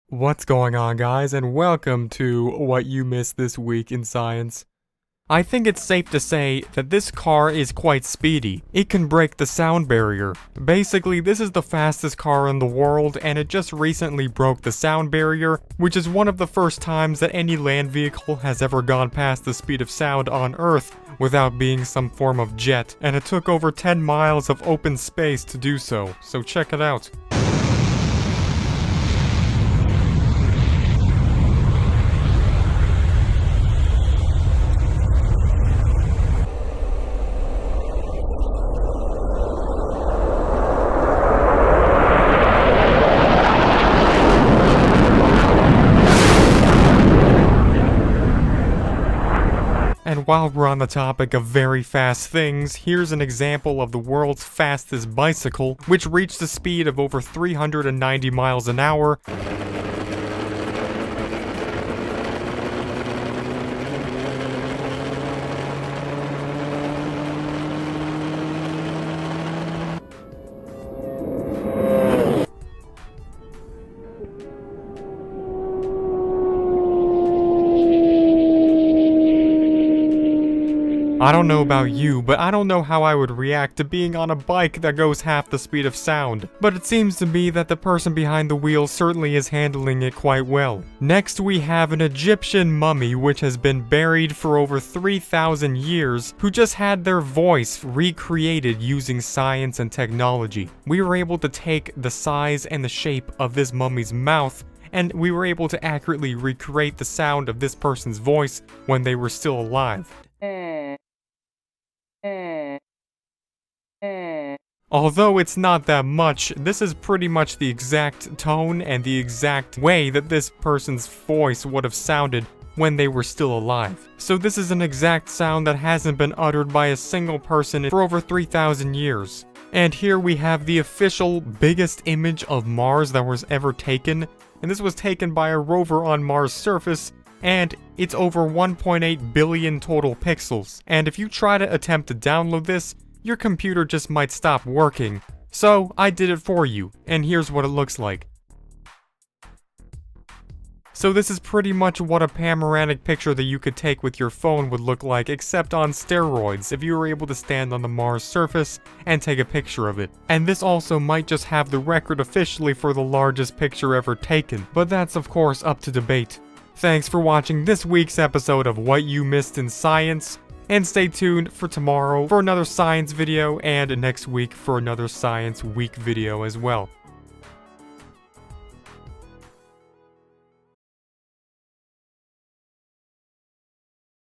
What's going on, guys, and welcome to What You Missed This Week in Science. I think it's safe to say that this car is quite speedy. It can break the sound barrier. Basically, this is the fastest car in the world, and it just recently broke the sound barrier, which is one of the first times that any land vehicle has ever gone past the speed of sound on Earth without being some form of jet, and it took over 10 miles of open space to do so check it out. And while we're on the topic of very fast things, here's an example of the world's fastest bicycle, which reached a speed of over 390 miles an hour. I don't know about you, but I don't know how I would react to being on a bike that goes half the speed of sound. But it seems to me that the person behind the wheel certainly is handling it quite well. Next we have an Egyptian mummy which has been buried for over 3,000 years, who just had their voice recreated using science and technology. We were able to take the size and the shape of this mummy's mouth, and we were able to accurately recreate the sound of this person's voice when they were still alive. Although it's not that much, this is pretty much the exact tone and the exact way that this person's voice would have sounded when they were still alive. So this is an exact sound that hasn't been uttered by a single person for over 3,000 years. And here we have the official biggest image of Mars that was ever taken, and this was taken by a rover on Mars' surface, and it's over 1.8 billion total pixels. And if you try to attempt to download this, your computer just might stop working. So I did it for you, and here's what it looks like. So this is pretty much what a panoramic picture that you could take with your phone would look like, except on steroids, if you were able to stand on the Mars surface and take a picture of it. And this also might just have the record officially for the largest picture ever taken, but that's of course up to debate. Thanks for watching this week's episode of What You Missed in Science, and stay tuned for tomorrow for another science video and next week for another Science Week video as well.